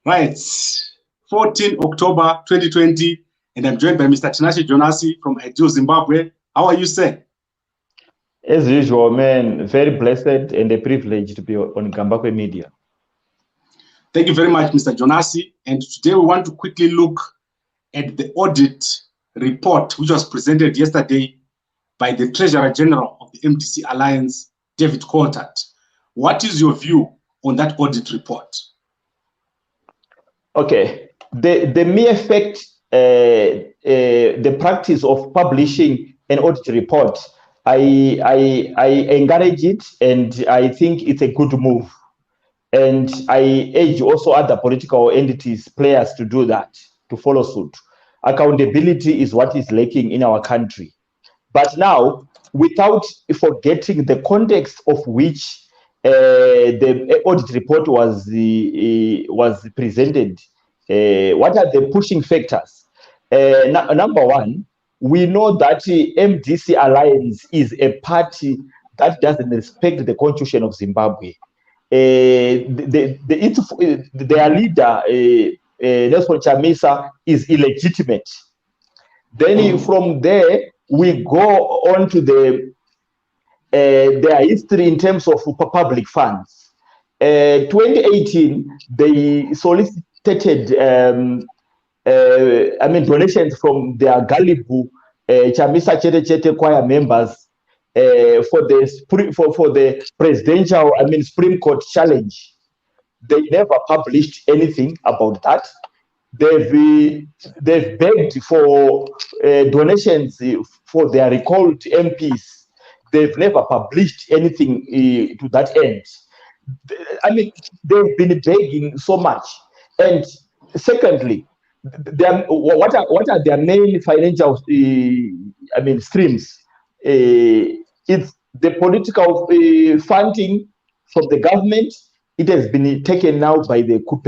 Right, 14 October 2020, and I'm joined by Mr. Tinashe Jonas from Audit, Zimbabwe. How are you, sir? As usual, man, very blessed and a privilege to be on Gambakwe Media. Thank you very much, Mr. Jonas. And today we want to quickly look at the audit report, which was presented yesterday by the Treasurer General of the MDC Alliance, David Coltart. What is your view on that audit report? Okay, the mere fact, the practice of publishing an audit report, I encourage it, and I think it's a good move. And I urge also other political entities, players to do that, to follow suit. Accountability is what is lacking in our country. But now, without forgetting the context of which the audit report was presented, what are the pushing factors? Number one, we know that MDC Alliance is a party that doesn't respect the Constitution of Zimbabwe. Their leader, Nelson Chamisa, is illegitimate. Then from there, we go on to their history in terms of public funds. 2018, they solicited donations from their Galibu Chamisa Chete choir members for the presidential, Supreme Court challenge. They never published anything about that. They've begged for donations for their recalled MPs. They've never published anything to that end. They've been begging so much. And secondly, what are their main financial streams? It's the political funding from the government. It has been taken now by the Coupe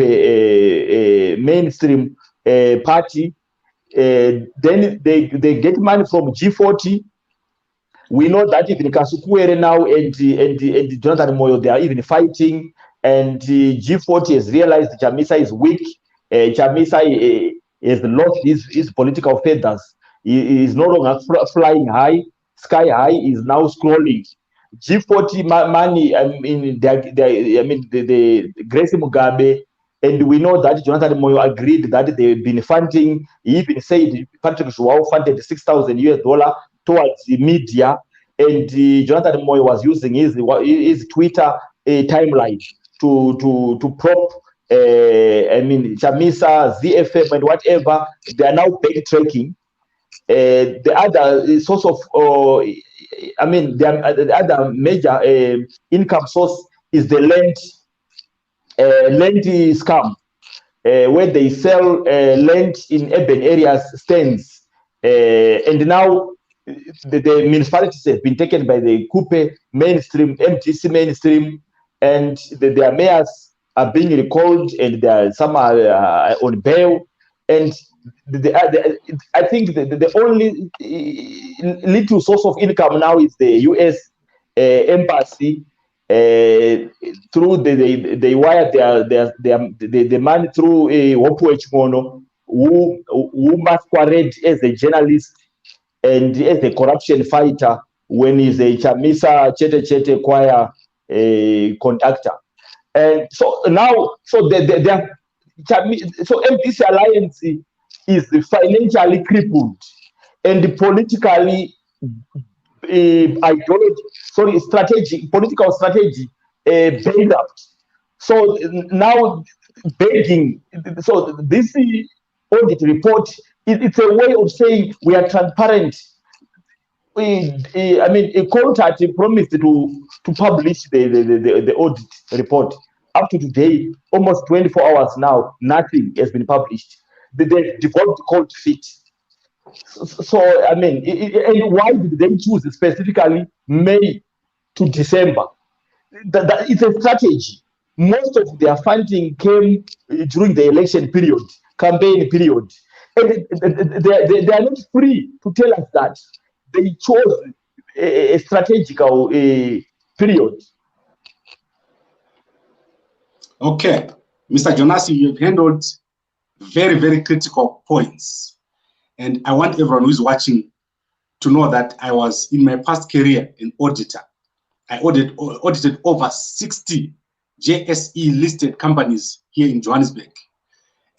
mainstream party. Then they get money from G40. We know that even Kasukuere now and Jonathan Moyo, they are even fighting. And G40 has realized Chamisa is weak. Chamisa has lost his political feathers. He is no longer flying high. Sky high is now scrolling. G40 money, the Grace Mugabe, and we know that Jonathan Moyo agreed that they've been funding. He even said Patrick Joao funded $6,000 towards the media, and Jonathan Moyo was using his Twitter timeline to prop. Chamisa, ZFM, and whatever. They are now backtracking. The other source of, the other major income source is the land scam, where they sell land in urban areas, stands, and now the municipalities have been taken by the Coupe mainstream, MDC mainstream, and their mayors are being recalled, and some are on bail, and I think the only little source of income now is the U.S. embassy. Through they wire the money through Wopu Mono, who masquerade as a journalist and as a corruption fighter when he's a Chamisa Chete choir conductor. And so now, so MDC Alliance is financially crippled and politically political strategy bankrupt. So now begging. So this audit report, it's a way of saying we are transparent. Coltart promised to publish the audit report. Up to today, almost 24 hours now, nothing has been published. They devolved cold feet. So and why did they choose specifically May to December? That it's a strategy. Most of their funding came during the election period, campaign period, and they are not free to tell us that they chose a strategical period. Okay, Mr. Jonas, you have handled very, very critical points. And I want everyone who is watching to know that I was, in my past career, an auditor. I audited over 60 JSE-listed companies here in Johannesburg.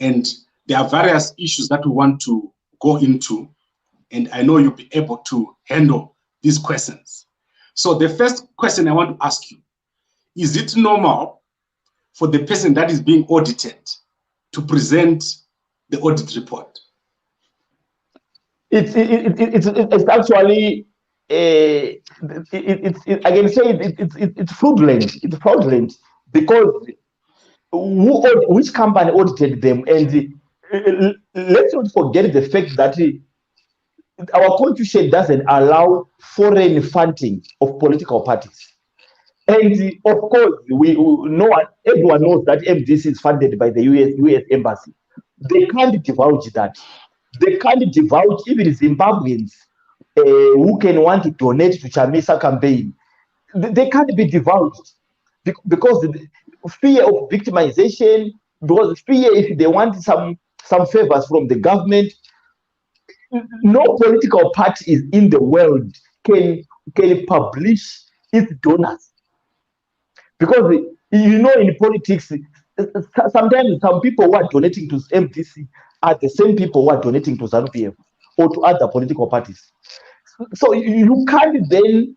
And there are various issues that we want to go into, and I know you'll be able to handle these questions. So the first question I want to ask you, is it normal for the person that is being audited to present the audit report? It's actually I can say it's fraudulent. It's fraudulent because which company audited them, and let's not forget the fact that our constitution doesn't allow foreign funding of political parties. And of course, everyone knows that MDC is funded by the US Embassy. They can't divulge that. They can't divulge even Zimbabweans who can want to donate to Chamisa campaign. They can't be divulged because the fear of victimization, because fear if they want some favors from the government. No political party in the world can publish its donors, because in politics sometimes some people who are donating to MDC are the same people who are donating to ZANU-PF or to other political parties. So you can't then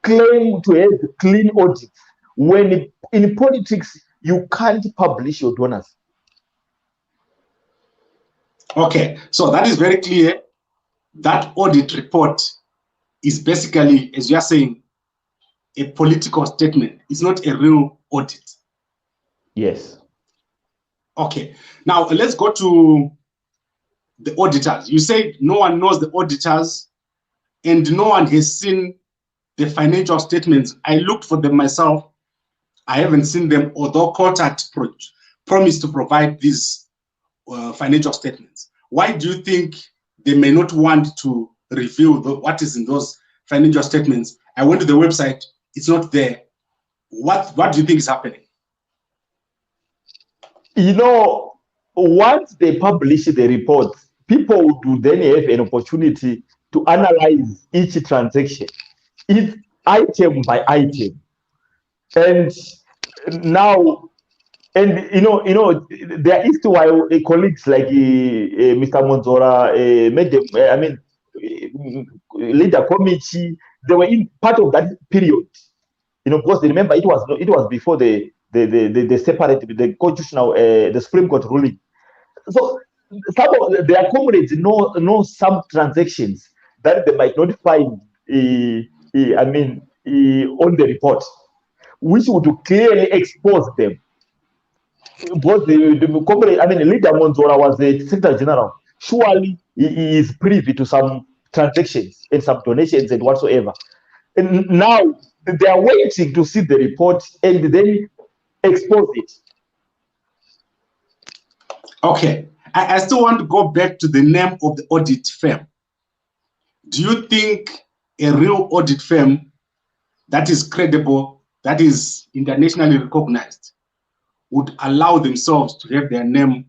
claim to have clean audits when in politics you can't publish your donors. Okay, so that is very clear. That audit report is basically, as you are saying, a political statement. It's not a real audit. Yes. Okay, now let's go to the auditors. You said no one knows the auditors and no one has seen the financial statements. I looked for them myself. I haven't seen them, although Contact promised to provide these financial statements. Why do you think they may not want to reveal what is in those financial statements? I went to the website, it's not there. What do you think is happening? Once they publish the report, people would then have an opportunity to analyze each transaction, each item by item. And now, there is why colleagues like Mr. Monzora made them, leader committee, they were in part of that period. Because remember, it was before the separate, the constitutional, the Supreme Court ruling. So some of their comrades know some transactions that they might not find, on the report, which would clearly expose them. Because the comrade, leader Monzora was the Secretary General. Surely he is privy to some transactions and some donations and whatsoever. And now they are waiting to see the report and then expose it. Okay, I still want to go back to the name of the audit firm. Do you think a real audit firm that is credible, that is internationally recognized, would allow themselves to have their name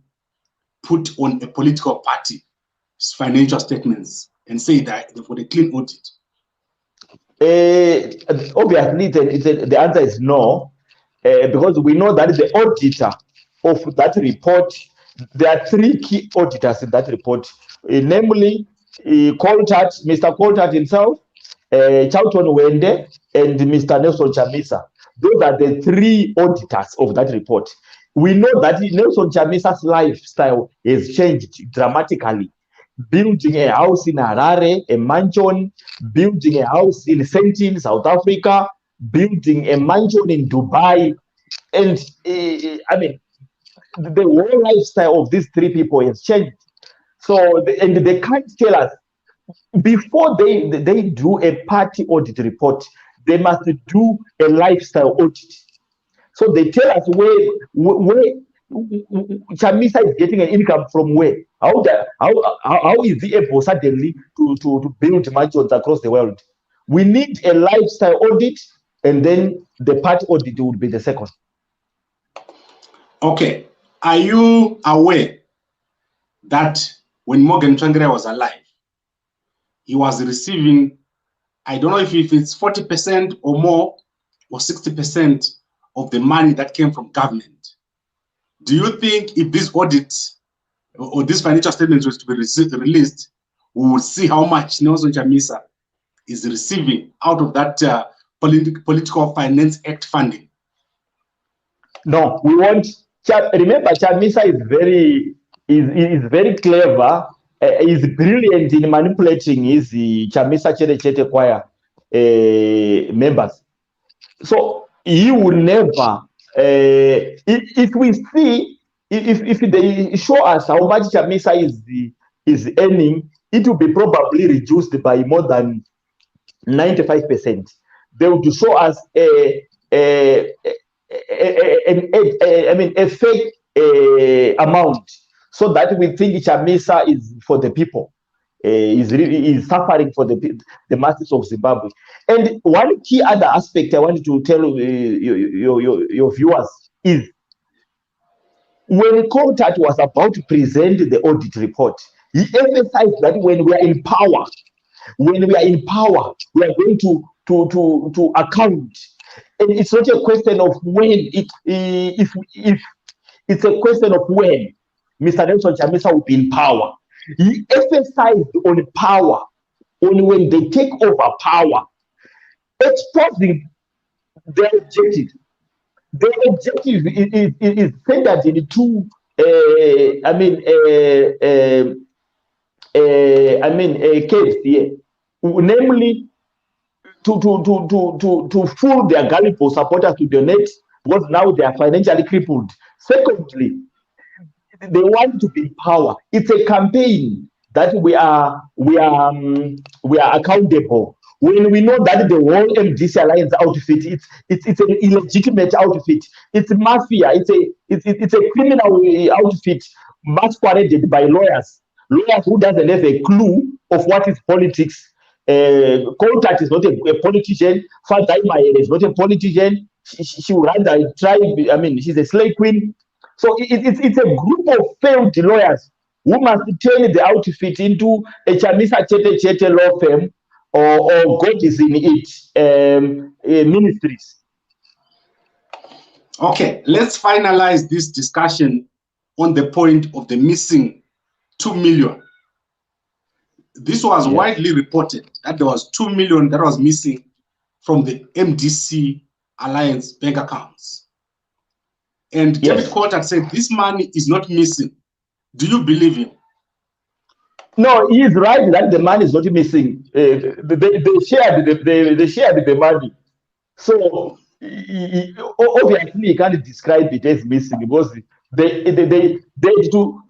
put on a political party's financial statements and say that they've got a clean audit? Obviously, the answer is no, because we know that the auditor of that report, there are three key auditors in that report, namely Mr. Coltart himself, Charlton Wende, and Mr. Nelson Chamisa. Those are the three auditors of that report. We know that Nelson Chamisa's lifestyle has changed dramatically. Building a house in Harare, a mansion, building a house in Sentin, South Africa, building a mansion in Dubai. And the whole lifestyle of these three people has changed. So, and they can't tell us, before they do a party audit report, they must do a lifestyle audit. So they tell us where Chamisa is getting an income from where. How is he able suddenly to build mansions across the world? We need a lifestyle audit, and then the party audit would be the second. Okay. Are you aware that when Morgan Tsvangirai was alive, he was receiving, I don't know if it's 40% or more or 60% of the money that came from government? Do you think if this audit or this financial statement was to be released, we will see how much Nelson Chamisa is receiving out of that Political Finance Act funding? No, we want. Remember, Chamisa is very clever. Is brilliant in manipulating his Chamisa Chete Choir members. So he will never. If we see, if they show us how much Chamisa is earning, it will be probably reduced by more than 95%. They will show us a fake amount, so that we think Chamisa is for the people, is suffering for the masses of Zimbabwe. And one key other aspect I wanted to tell your viewers is, when Contact was about to present the audit report, he emphasized that when we are in power, we are going to account. And it's not a question of when, if it's a question of when Mr. Nelson Chamisa will be in power. He emphasized on power, on when they take over power, exposing their objective. Their objective is centered in two, case here, namely to fool their gullible supporters to donate, because now they are financially crippled. Secondly, they want to be in power. It's a campaign that we are accountable. When we know that the whole MDC Alliance outfit, it's an illegitimate outfit. It's mafia. It's a criminal outfit masqueraded by lawyers who doesn't have a clue of what is politics. Contact is not a politician. Father is not a politician. She will run the tribe. I mean, she's a slave queen. So it's a group of failed lawyers who must turn the outfit into a Chamisa Chete law firm, or God is in it ministries. Okay, let's finalize this discussion on the point of the missing 2 million. This was widely reported that there was 2 million that was missing from the MDC Alliance bank accounts. And David Contact said this money is not missing. Do you believe him? No, he is right that the money is not missing. They shared the money. So obviously you can't describe it as missing, because they to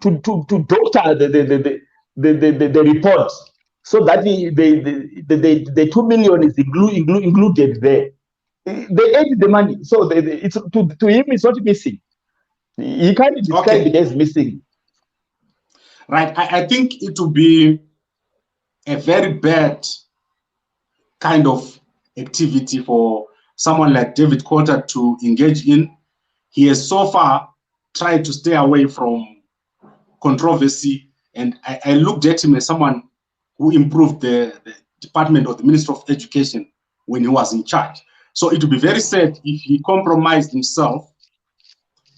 doctor the report, so that the 2 million is included there. They ate the money, so it's to him it's not missing. He can't describe it as missing. Right. I think it would be a very bad kind of activity for someone like David Contact to engage in. He has so far tried to stay away from controversy, and I looked at him as someone who improved the department of the Ministry of Education when he was in charge. So it would be very sad if he compromised himself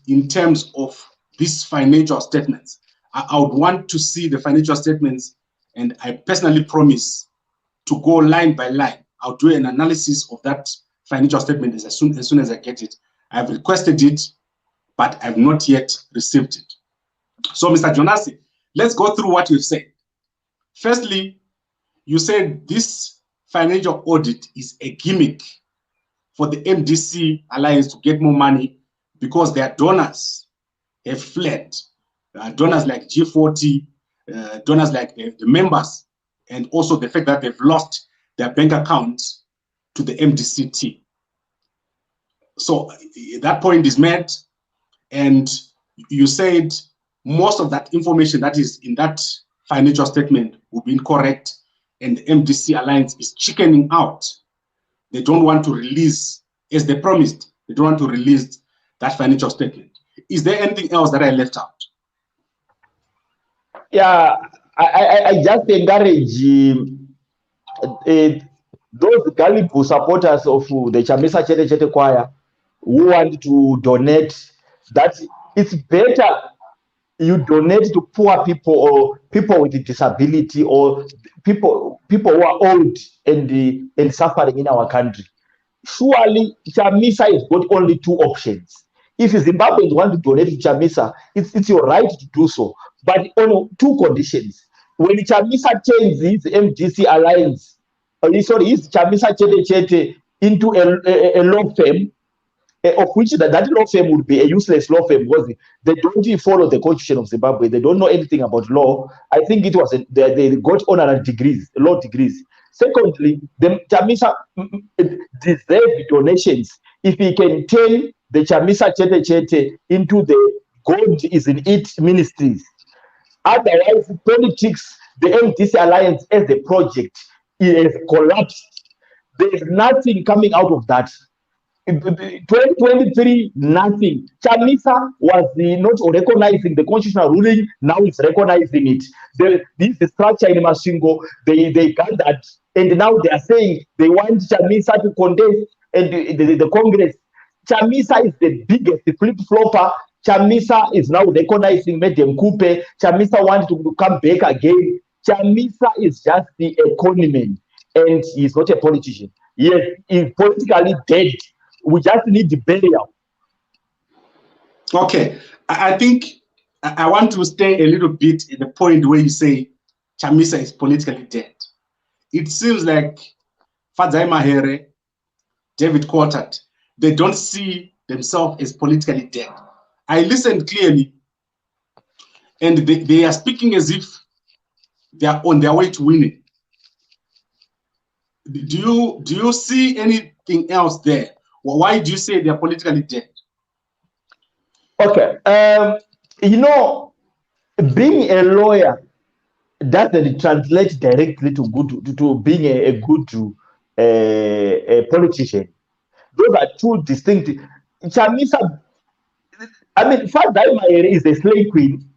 in terms of these financial statements. I would want to see the financial statements, and I personally promise to go line by line. I'll do an analysis of that financial statement as soon as I get it. I've requested it, but I've not yet received it. So, Mr. Jonas, let's go through what you've said. Firstly, you said this financial audit is a gimmick for the MDC Alliance to get more money because their donors have fled. Donors like G40, donors like the members, and also the fact that they've lost their bank accounts to the MDC team. So that point is met, and you said most of that information that is in that financial statement will be incorrect, and the MDC Alliance is chickening out. They don't want to release, as they promised, they don't want to release that financial statement. Is there anything else that I left out? Yeah, I just encourage those gullible supporters of the Chamisa Chete Chete choir who want to donate, that it's better you donate to poor people or people with disability or people who are old and suffering in our country. Surely Chamisa has got only two options. If Zimbabweans want to donate to Chamisa, it's your right to do so, but on two conditions. When Chamisa changes his MDC alliance, his Chamisa Chete Chete into a law firm, of which that law firm would be a useless law firm because they don't follow the constitution of Zimbabwe. They don't know anything about law. I think it was they got honorary degrees, law degrees. Secondly, the Chamisa deserve donations if he can turn the Chamisa Chete Chete into the God is in it ministries. Otherwise, politics, the MDC alliance as a project, it has collapsed. There is nothing coming out of that. 2023, nothing. Chamisa was not recognizing the constitutional ruling, now it's recognizing it. This structure in Masvingo, they gathered, and now they are saying they want Chamisa to contest and the Congress. Chamisa is the biggest flip-flopper. Chamisa is now recognizing Madam Coupe. Chamisa wants to come back again. Chamisa is just the economy, and he's not a politician. Yes, he's politically dead. We just need the burial. Okay, I think I want to stay a little bit in the point where you say Chamisa is politically dead. It seems like Fadzai Mahere, David Quartet, they don't see themselves as politically dead. I listened clearly, and they are speaking as if they are on their way to winning. Do you see anything else there? Why do you say they are politically dead? Okay, being a lawyer doesn't translate directly to being a good a politician. Those are two distinct. Chamisa, I mean, Fadzai Mahere is a slave queen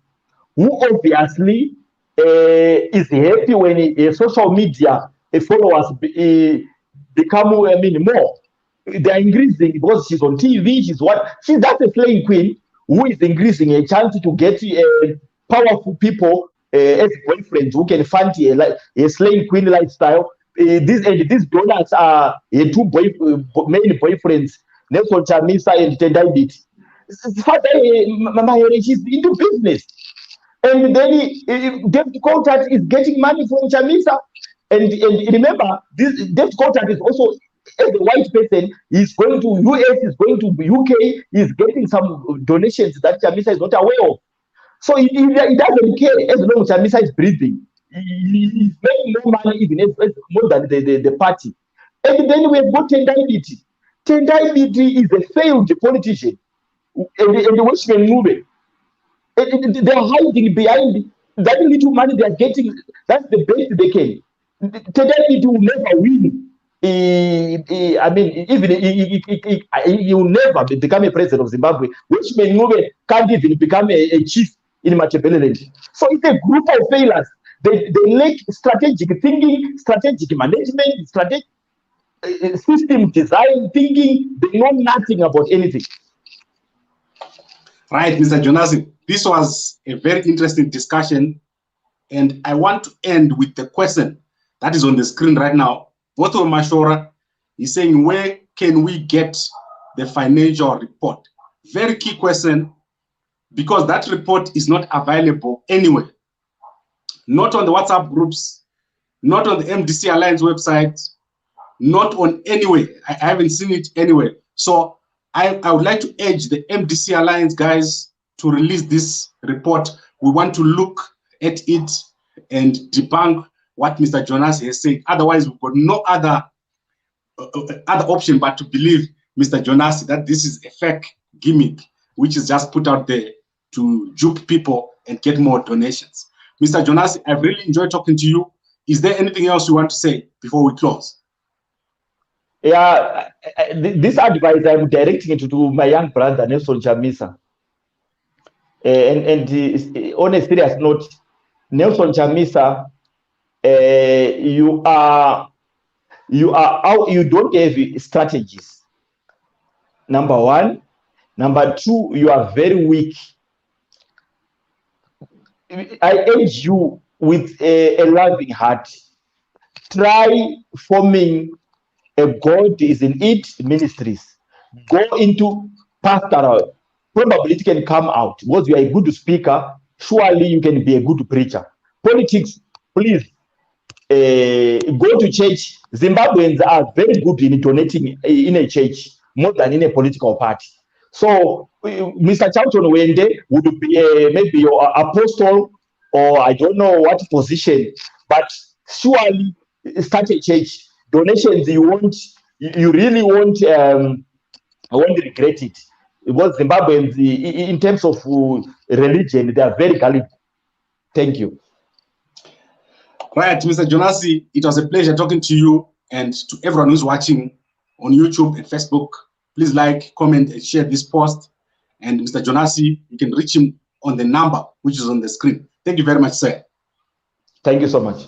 who obviously is happy when social media followers become, more. They are increasing because she's on TV. She's that's a slave queen who is increasing a chance to get powerful people as boyfriends who can fund a slave queen lifestyle. These donors are two main boyfriends, Nelson Chamisa and Tendai Biti. She's into business. And then David Quartet is getting money from Chamisa. And remember, this David Quartet is also, as a white person, he's going to US, he's going to UK, he's getting some donations that Chamisa is not aware of. So he doesn't care as long as Chamisa is breathing. He's making more money even more than the party. And then we have got Tendai Biti. Tendai Biti is a failed politician. And the Western movement. They're hiding behind that little money they're getting. That's the best they can. Tendai Biti will never win. I mean, even he will never become a president of Zimbabwe. Which Mengube can't even become a chief in Machiavelli. So it's a group of failures. They lack strategic thinking, strategic management, strategic system design thinking. They know nothing about anything. Right, Mr. Jonas, this was a very interesting discussion, and I want to end with the question that is on the screen right now. Boto Mashora is saying, where can we get the financial report? Very key question, because that report is not available anywhere. Not on the WhatsApp groups, not on the MDC Alliance website, not on anywhere. I haven't seen it anywhere. So I would like to urge the MDC Alliance guys to release this report. We want to look at it and debunk what Mr. Jonas has said. Otherwise, we've got no other option but to believe Mr. Jonas that this is a fake gimmick, which is just put out there to dupe people and get more donations. Mr. Jonas, I've really enjoyed talking to you. Is there anything else you want to say before we close? Yeah, this advice I'm directing it to my young brother, Nelson Chamisa. On a serious note, Nelson Chamisa, you don't have strategies. Number one. Number two, you are very weak. I urge you with a loving heart, try forming a God is in it ministries. Go into pastoral. Probably it can come out because you are a good speaker. Surely you can be a good preacher. Politics, please go to church. Zimbabweans are very good in donating in a church more than in a political party. So Mr. Charlton Wende would be maybe your apostle, or I don't know what position, but surely start a church. Donations you really won't regret it, because Zimbabweans in terms of religion they are very gullible. Thank you. Right, Mr. Jonasi, it was a pleasure talking to you and to everyone who's watching on YouTube and Facebook. Please like, comment, and share this post. And Mr. Jonasi, you can reach him on the number which is on the screen. Thank you very much, sir. Thank you so much.